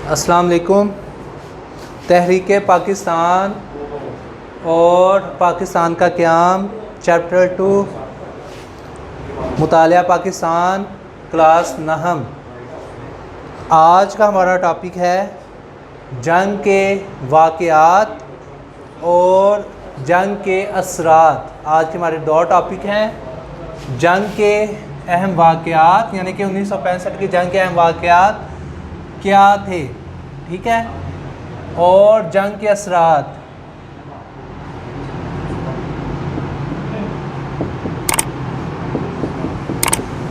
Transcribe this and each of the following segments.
السلام علیکم۔ تحریک پاکستان اور پاکستان کا قیام چیپٹر 2 مطالعہ پاکستان کلاس نہم۔ آج کا ہمارا ٹاپک ہے جنگ کے واقعات اور جنگ کے اثرات۔ آج کے ہمارے دو ٹاپک ہیں، جنگ کے اہم واقعات یعنی کہ 1965 کی جنگ کے اہم واقعات کیا تھے، ٹھیک ہے، اور جنگ کے اثرات۔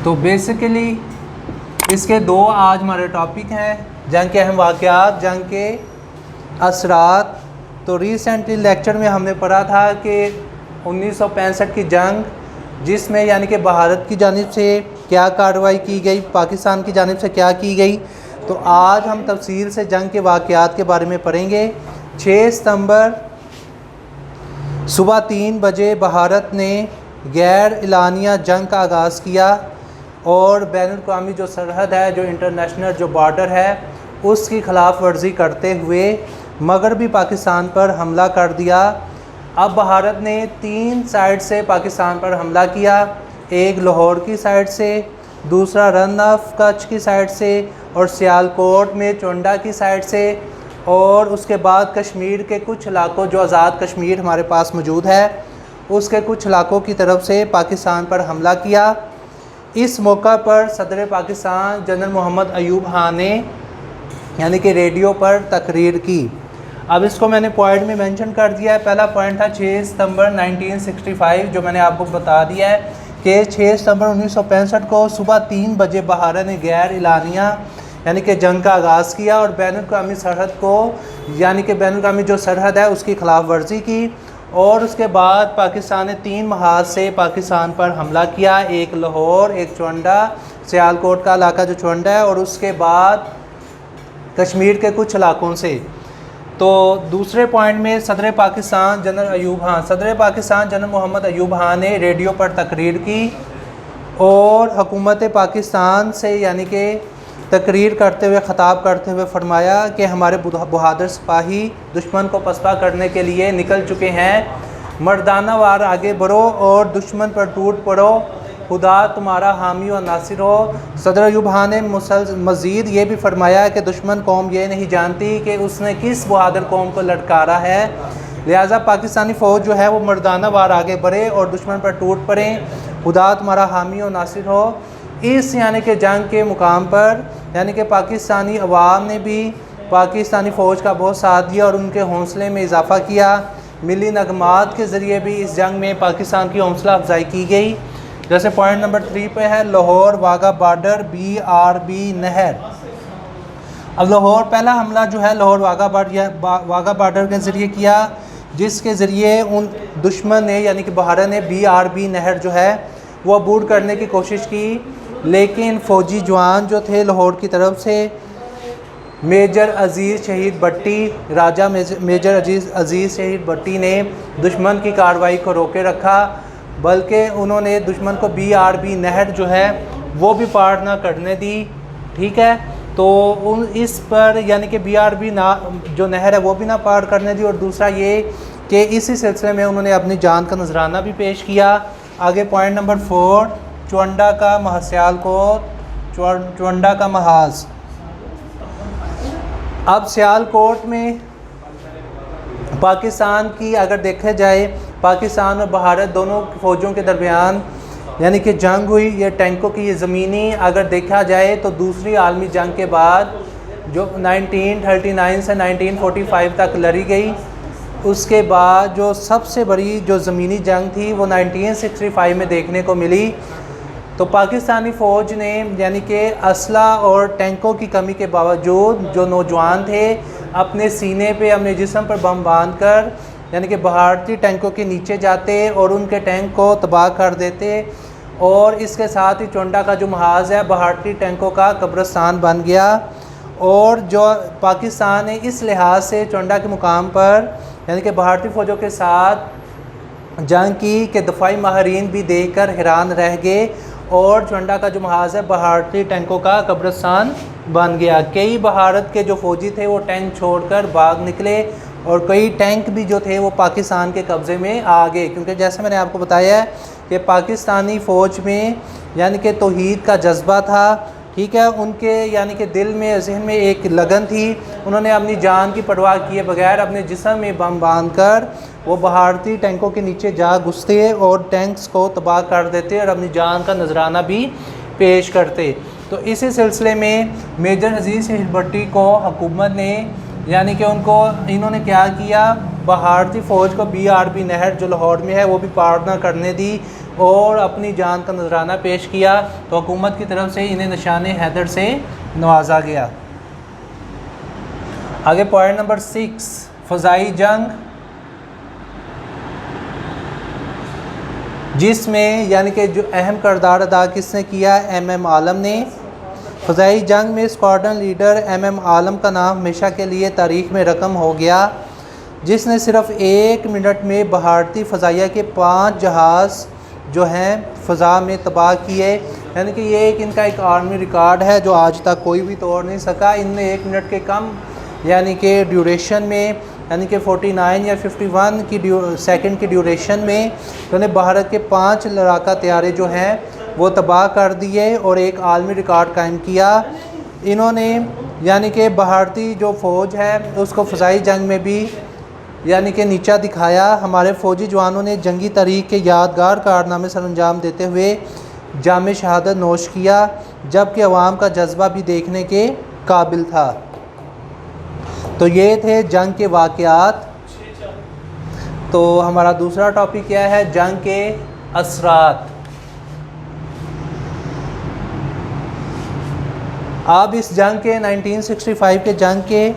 تو بیسیکلی اس کے دو آج ہمارے ٹاپک ہیں، جنگ کے اہم واقعات، جنگ کے اثرات۔ تو ریسنٹلی لیکچر میں ہم نے پڑھا تھا کہ 1965 کی جنگ، جس میں یعنی کہ بھارت کی جانب سے کیا کارروائی کی گئی، پاکستان کی جانب سے کیا کی گئی۔ تو آج ہم تفصیل سے جنگ کے واقعات کے بارے میں پڑھیں گے۔ 6 ستمبر صبح 3 بجے بھارت نے غیر اعلانیہ جنگ کا آغاز کیا اور بین الاقوامی جو سرحد ہے، جو انٹرنیشنل جو بارڈر ہے، اس کی خلاف ورزی کرتے ہوئے مغربی پاکستان پر حملہ کر دیا۔ اب بھارت نے 3 سائڈ سے پاکستان پر حملہ کیا، ایک لاہور کی سائڈ سے، دوسرا رن آف کچھ کی سائڈ سے، اور سیالکوٹ میں چونڈا کی سائڈ سے، اور اس کے بعد کشمیر کے کچھ علاقوں، جو آزاد کشمیر ہمارے پاس موجود ہے، اس کے کچھ علاقوں کی طرف سے پاکستان پر حملہ کیا۔ اس موقع پر صدر پاکستان جنرل محمد ایوب خان نے یعنی کہ ریڈیو پر تقریر کی۔ اب اس کو میں نے پوائنٹ میں مینشن کر دیا ہے۔ پہلا پوائنٹ تھا 6 ستمبر 1965، جو میں نے آپ کو بتا دیا ہے کہ 6 ستمبر 1965 کو صبح 3 بجے بھارت نے غیر اعلانیہ یعنی کہ جنگ کا آغاز کیا اور بین الاقوامی سرحد کو یعنی کہ بین الاقوامی جو سرحد ہے اس کی خلاف ورزی کی، اور اس کے بعد پاکستان نے 3 محاذ سے پاکستان پر حملہ کیا، ایک لاہور، ایک چونڈا، سیالکوٹ کا علاقہ جو چونڈا ہے، اور اس کے بعد کشمیر کے کچھ علاقوں سے۔ تو دوسرے پوائنٹ میں صدر پاکستان جنرل محمد ایوب خان نے ریڈیو پر تقریر کی اور حکومت پاکستان سے یعنی کہ تقریر کرتے ہوئے، خطاب کرتے ہوئے فرمایا کہ ہمارے بہادر سپاہی دشمن کو پسپا کرنے کے لیے نکل چکے ہیں، مردانہ وار آگے بڑھو اور دشمن پر ٹوٹ پڑو، خدا تمہارا حامی و ناصر ہو۔ صدر ایوب خان نے مزید یہ بھی فرمایا کہ دشمن قوم یہ نہیں جانتی کہ اس نے کس بہادر قوم کو لٹکارا ہے، لہٰذا پاکستانی فوج جو ہے وہ مردانہ وار آگے بڑھے اور دشمن پر ٹوٹ پڑیں، خدا تمہارا حامی و ناصر ہو۔ اس یعنی کہ جنگ کے مقام پر یعنی کہ پاکستانی عوام نے بھی پاکستانی فوج کا بہت ساتھ دیا اور ان کے حوصلے میں اضافہ کیا۔ ملی نغمات کے ذریعے بھی اس جنگ میں پاکستان کی حوصلہ افزائی کی گئی۔ جیسے پوائنٹ نمبر 3 پہ ہے لاہور واغا بارڈر BRB نہر۔ اب لاہور پہلا حملہ جو ہے لاہور واغا بارڈر کے ذریعے کیا، جس کے ذریعے ان دشمن نے یعنی کہ بھارت نے BRB نہر جو ہے وہ عبور کرنے کی کوشش کی، لیکن فوجی جوان جو تھے لاہور کی طرف سے میجر عزیز شہید بٹی، راجہ میجر عزیز شہید بٹی نے دشمن کی کارروائی کو روکے رکھا، بلکہ انہوں نے دشمن کو BRB نہر جو ہے وہ بھی پار نہ کرنے دی، ٹھیک ہے۔ تو اس پر یعنی کہ BRB جو نہر ہے وہ بھی نہ پار کرنے دی، اور دوسرا یہ کہ اسی سلسلے میں انہوں نے اپنی جان کا نذرانہ بھی پیش کیا۔ آگے پوائنٹ نمبر 4 چونڈا کا چونڈا کا محاذ۔ اب سیالکوٹ میں پاکستان کی اگر دیکھا جائے، پاکستان اور بھارت دونوں فوجوں کے درمیان یعنی کہ جنگ ہوئی، یہ ٹینکوں کی یہ زمینی اگر دیکھا جائے تو دوسری عالمی جنگ کے بعد جو 1939 سے 1945 تک لڑی گئی، اس کے بعد جو سب سے بڑی جو زمینی جنگ تھی وہ 1965 میں دیکھنے کو ملی۔ تو پاکستانی فوج نے یعنی کہ اسلحہ اور ٹینکوں کی کمی کے باوجود جو نوجوان تھے اپنے سینے پہ اپنے جسم پر بم باندھ کر یعنی کہ بھارتی ٹینکوں کے نیچے جاتے اور ان کے ٹینک کو تباہ کر دیتے، اور اس کے ساتھ ہی چونڈا کا جو محاذ ہے بھارتی ٹینکوں کا قبرستان بن گیا۔ اور جو پاکستان نے اس لحاظ سے چونڈا کے مقام پر یعنی کہ بھارتی فوجوں کے ساتھ جنگ کی کہ دفاعی ماہرین بھی دیکھ کر حیران رہ گئے، اور چونڈا کا جو محاذ ہے بھارتی ٹینکوں کا قبرستان بن گیا۔ کئی بھارت کے جو فوجی تھے وہ ٹینک چھوڑ کر بھاگ نکلے اور کئی ٹینک بھی جو تھے وہ پاکستان کے قبضے میں آ گئے، کیونکہ جیسے میں نے آپ کو بتایا ہے کہ پاکستانی فوج میں یعنی کہ توحید کا جذبہ تھا، ٹھیک ہے، ان کے یعنی کہ دل میں ذہن میں ایک لگن تھی، انہوں نے اپنی جان کی پرواہ کیے بغیر اپنے جسم میں بم باندھ کر وہ بھارتی ٹینکوں کے نیچے جا گھستے اور ٹینکس کو تباہ کر دیتے اور اپنی جان کا نذرانہ بھی پیش کرتے۔ تو اسی سلسلے میں میجر عزیز شہید بھٹی کو حکومت نے یعنی کہ انہوں نے کیا کیا، بھارتی فوج کو BRB نہر جو لاہور میں ہے وہ بھی پار نہ کرنے دی اور اپنی جان کا نذرانہ پیش کیا، تو حکومت کی طرف سے انہیں نشان حیدر سے نوازا گیا۔ آگے پوائنٹ نمبر 6، فضائی جنگ، جس میں یعنی کہ جو اہم کردار ادا کس نے کیا، MM عالم نے۔ فضائی جنگ میں اسکواڈرن لیڈر MM عالم کا نام ہمیشہ کے لیے تاریخ میں رقم ہو گیا، جس نے صرف 1 منٹ میں بھارتی فضائیہ کے 5 جہاز جو ہیں فضا میں تباہ کیے، یعنی کہ یہ ان کا ایک عالمی ریکارڈ ہے جو آج تک کوئی بھی توڑ نہیں سکا۔ ان نے 1 منٹ کے کم یعنی کہ ڈیوریشن میں یعنی کہ 49 یا 51 کی سیکنڈ کی ڈیوریشن میں انہوں نے بھارت کے 5 لڑاکا طیارے جو ہیں وہ تباہ کر دیے اور ایک عالمی ریکارڈ قائم کیا۔ انہوں نے یعنی کہ بھارتی جو فوج ہے اس کو فضائی جنگ میں بھی یعنی کہ نیچا دکھایا۔ ہمارے فوجی جوانوں نے جنگی تاریخ کے یادگار کارنامے سر انجام دیتے ہوئے جام شہادت نوش کیا، جبکہ عوام کا جذبہ بھی دیکھنے کے قابل تھا۔ تو یہ تھے جنگ کے واقعات۔ تو ہمارا دوسرا ٹاپک کیا ہے، جنگ کے اثرات۔ اب اس جنگ کے 1965 کے جنگ کے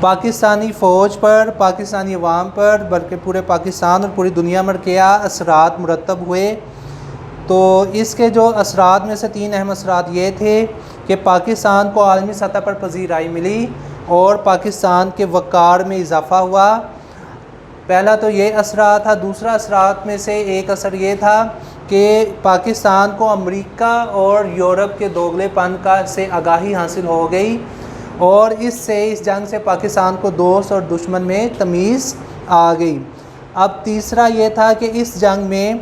پاکستانی فوج پر، پاکستانی عوام پر، بلکہ پورے پاکستان اور پوری دنیا میں کیا اثرات مرتب ہوئے۔ تو اس کے جو اثرات میں سے 3 اہم اثرات یہ تھے کہ پاکستان کو عالمی سطح پر پذیرائی ملی اور پاکستان کے وقار میں اضافہ ہوا۔ پہلا تو یہ اثرات تھا۔ دوسرا اثرات میں سے ایک اثر یہ تھا کہ پاکستان کو امریکہ اور یورپ کے دوگلے پن سے آگاہی حاصل ہو گئی اور اس جنگ سے پاکستان کو دوست اور دشمن میں تمیز آ گئی۔ اب تیسرا یہ تھا کہ اس جنگ میں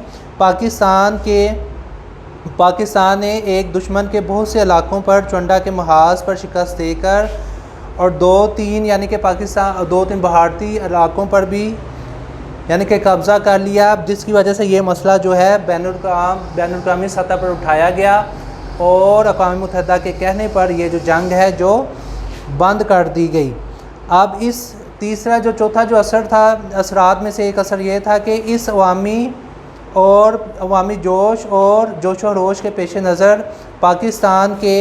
پاکستان نے ایک دشمن کے بہت سے علاقوں پر چونڈا کے محاذ پر شکست دے کر اور 2-3 یعنی کہ پاکستان 2-3 بھارتی علاقوں پر بھی یعنی کہ قبضہ کر لیا، جس کی وجہ سے یہ مسئلہ جو ہے بین الاقوامی سطح پر اٹھایا گیا اور اقوام متحدہ کے کہنے پر یہ جو جنگ ہے جو بند کر دی گئی۔ اب اس تیسرا جو چوتھا جو اثر تھا، اثرات میں سے ایک اثر یہ تھا کہ اس عوامی جوش و خروش کے پیش نظر پاکستان کے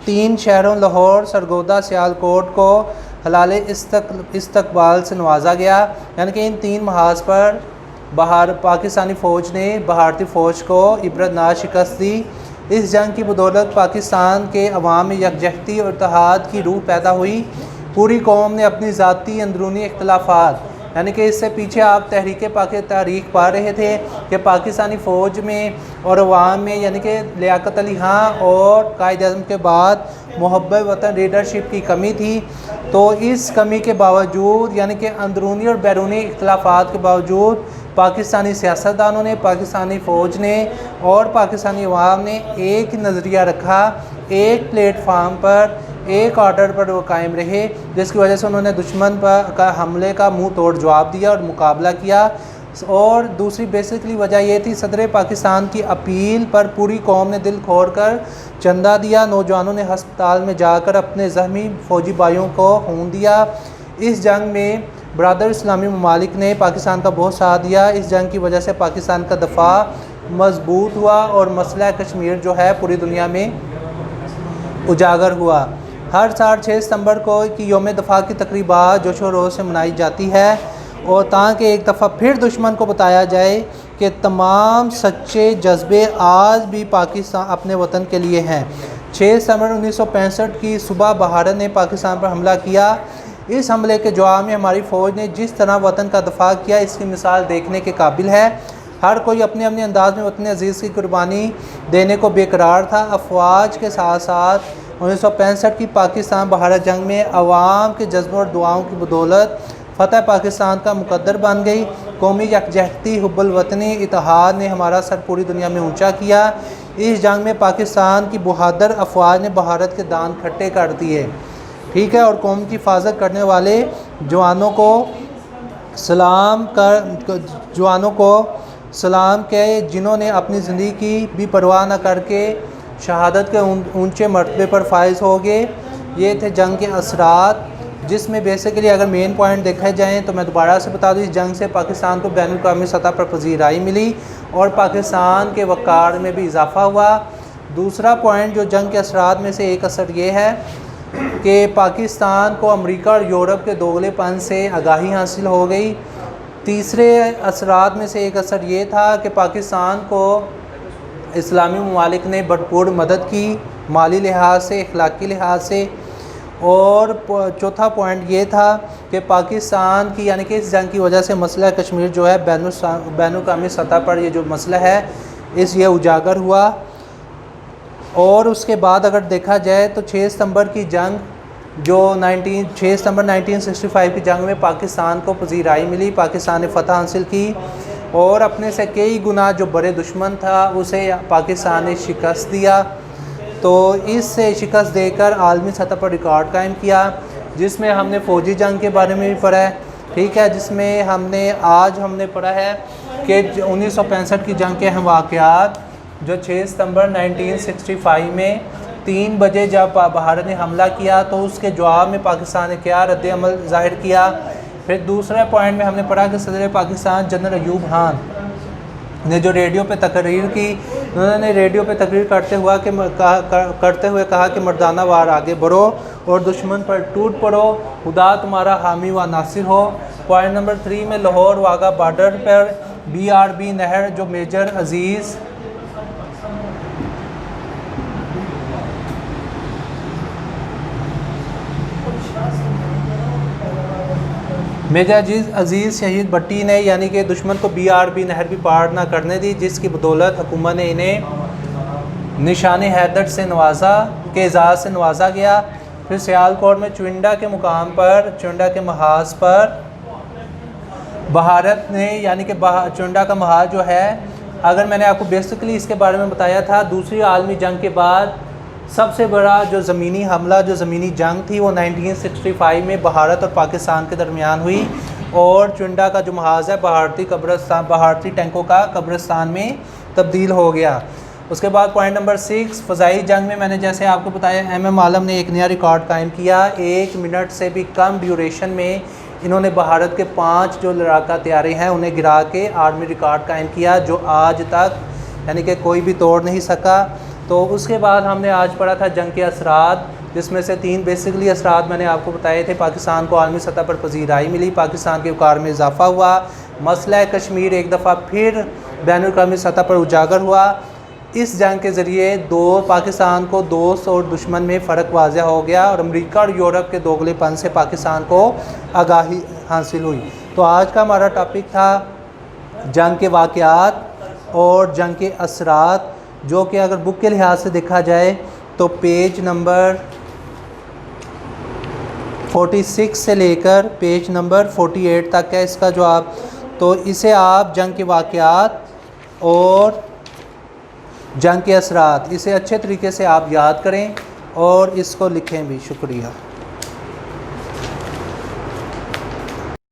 3 شہروں لاہور، سرگودا، سیالکوٹ کو حلال استقبال سے نوازا گیا، یعنی کہ ان 3 محاذ پر پاکستانی فوج نے بھارتی فوج کو عبرتناک شکست دی۔ اس جنگ کی بدولت پاکستان کے عوام میں یکجہتی اور اتحاد کی روح پیدا ہوئی۔ پوری قوم نے اپنی ذاتی اندرونی اختلافات یعنی کہ اس سے پیچھے آپ تاریخ پا رہے تھے کہ پاکستانی فوج میں اور عوام میں یعنی کہ لیاقت علی خان اور قائد اعظم کے بعد محب وطن لیڈرشپ کی کمی تھی۔ تو اس کمی کے باوجود یعنی کہ اندرونی اور بیرونی اختلافات کے باوجود پاکستانی سیاستدانوں نے، پاکستانی فوج نے اور پاکستانی عوام نے ایک نظریہ رکھا، ایک پلیٹ فارم پر، ایک آرڈر پر وہ قائم رہے، جس کی وجہ سے انہوں نے دشمن کا حملے کا منہ توڑ جواب دیا اور مقابلہ کیا۔ اور دوسری بیسکلی وجہ یہ تھی، صدر پاکستان کی اپیل پر پوری قوم نے دل کھول کر چندہ دیا، نوجوانوں نے ہسپتال میں جا کر اپنے زخمی فوجی بھائیوں کو خون دیا۔ اس جنگ میں برادر اسلامی ممالک نے پاکستان کا بہت ساتھ دیا۔ اس جنگ کی وجہ سے پاکستان کا دفاع مضبوط ہوا اور مسئلہ کشمیر جو ہے پوری دنیا میں اجاگر ہوا۔ ہر سال 6 ستمبر کو یوم دفاع کی تقریبات جوش و خروش سے منائی جاتی ہے اور تاکہ ایک دفعہ پھر دشمن کو بتایا جائے کہ تمام سچے جذبے آج بھی پاکستان اپنے وطن کے لیے ہیں۔ 6 ستمبر 1965 کی صبح بھارت نے پاکستان پر حملہ کیا۔ اس حملے کے جواب میں ہماری فوج نے جس طرح وطن کا دفاع کیا، اس کی مثال دیکھنے کے قابل ہے۔ ہر کوئی اپنے انداز میں وطن عزیز کی قربانی دینے کو بے قرار تھا۔ افواج کے ساتھ ساتھ 1965 کی پاکستان بھارت جنگ میں عوام کے جذبوں اور دعاؤں کی بدولت فتح پاکستان کا مقدر بن گئی۔ قومی یکجہتی، حب الوطنی، اتحاد نے ہمارا سر پوری دنیا میں اونچا کیا۔ اس جنگ میں پاکستان کی بہادر افواج نے بھارت کے دان کھٹے کر دیے، ٹھیک ہے، اور قوم کی حفاظت کرنے والے جوانوں کو سلام کہ جنہوں نے اپنی زندگی کی بھی پرواہ نہ کر کے شہادت کے اونچے مرتبے پر فائز ہو گئے۔ یہ تھے جنگ کے اثرات، جس میں بیسیکلی اگر مین پوائنٹ دیکھے جائیں تو میں دوبارہ سے بتا دوں، اس جنگ سے پاکستان کو بین الاقوامی سطح پر پذیرائی ملی اور پاکستان کے وقار میں بھی اضافہ ہوا۔ دوسرا پوائنٹ جو جنگ کے اثرات میں سے ایک اثر یہ ہے کہ پاکستان کو امریکہ اور یورپ کے دوغلے پن سے آگاہی حاصل ہو گئی۔ تیسرے اثرات میں سے ایک اثر یہ تھا کہ پاکستان کو اسلامی ممالک نے بھرپور مدد کی، مالی لحاظ سے، اخلاقی لحاظ سے۔ اور چوتھا پوائنٹ یہ تھا کہ پاکستان کی یعنی کہ اس جنگ کی وجہ سے مسئلہ کشمیر جو ہے بین الاقوامی سطح پر یہ جو مسئلہ ہے یہ اجاگر ہوا۔ اور اس کے بعد اگر دیکھا جائے تو 6 ستمبر کی جنگ جو 6 ستمبر 1965 کی جنگ میں پاکستان کو پذیرائی ملی، پاکستان نے فتح حاصل کی اور اپنے سے کئی گنا جو بڑے دشمن تھا اسے پاکستان نے شکست دیا۔ تو اس سے شکست دے کر عالمی سطح پر ریکارڈ قائم کیا، جس میں ہم نے فوجی جنگ کے بارے میں بھی پڑھا ہے، ٹھیک ہے، جس میں ہم نے پڑھا ہے کہ 1965 کی جنگ کے اہم واقعات جو 6 ستمبر 1965 میں 3 بجے جب بھارت نے حملہ کیا تو اس کے جواب میں پاکستان نے کیا رد عمل ظاہر کیا۔ پھر دوسرے پوائنٹ میں ہم نے پڑھا کہ صدر پاکستان جنرل ایوب خان نے جو ریڈیو پہ تقریر کی، انہوں نے ریڈیو پہ تقریر کرتے ہوئے کہا کہ مردانہ وار آگے بڑھو اور دشمن پر ٹوٹ پڑو، خدا تمہارا حامی و ناصر ہو۔ پوائنٹ نمبر 3 میں لاہور واغہ بارڈر پر BRB نہر جو میجر عزیز عزیز شہید بھٹی نے یعنی کہ دشمن کو BRB نہر بھی پار نہ کرنے دی، جس کی بدولت حکومت نے انہیں نشان حیدر سے کے اعزاز سے نوازا گیا۔ پھر سیالکوٹ میں چونڈا کے مقام پر، چونڈا کے محاذ پر بھارت نے یعنی کہ چونڈا کا محاذ جو ہے، اگر میں نے آپ کو بیسیکلی اس کے بارے میں بتایا تھا، دوسری عالمی جنگ کے بعد سب سے بڑا جو زمینی حملہ، جو زمینی جنگ تھی وہ 1965 میں بھارت اور پاکستان کے درمیان ہوئی اور چونڈا کا جو محاذ ہے بھارتی ٹینکوں کا قبرستان میں تبدیل ہو گیا۔ اس کے بعد پوائنٹ نمبر 6 فضائی جنگ میں نے جیسے آپ کو بتایا MM عالم نے ایک نیا ریکارڈ قائم کیا، 1 منٹ سے بھی کم ڈیوریشن میں انہوں نے بھارت کے 5 جو لڑاکا طیارے ہیں انہیں گرا کے عالمی ریکارڈ قائم کیا، جو آج تک یعنی کہ کوئی بھی توڑ نہیں سکا۔ تو اس کے بعد ہم نے آج پڑھا تھا جنگ کے اثرات، جس میں سے 3 بیسیکلی اثرات میں نے آپ کو بتائے تھے۔ پاکستان کو عالمی سطح پر پذیرائی ملی، پاکستان کے وقار میں اضافہ ہوا، مسئلہ کشمیر ایک دفعہ پھر بین الاقوامی سطح پر اجاگر ہوا۔ اس جنگ کے ذریعے پاکستان کو دوست اور دشمن میں فرق واضح ہو گیا اور امریکہ اور یورپ کے دوغلے پن سے پاکستان کو آگاہی حاصل ہوئی۔ تو آج کا ہمارا ٹاپک تھا جنگ کے واقعات اور جنگ کے اثرات، جو کہ اگر بک کے لحاظ سے دیکھا جائے تو پیج نمبر 46 سے لے کر پیج نمبر 48 تک ہے اس کا جواب۔ تو اسے آپ جنگ کے واقعات اور جنگ کے اثرات اسے اچھے طریقے سے آپ یاد کریں اور اس کو لکھیں بھی۔ شکریہ۔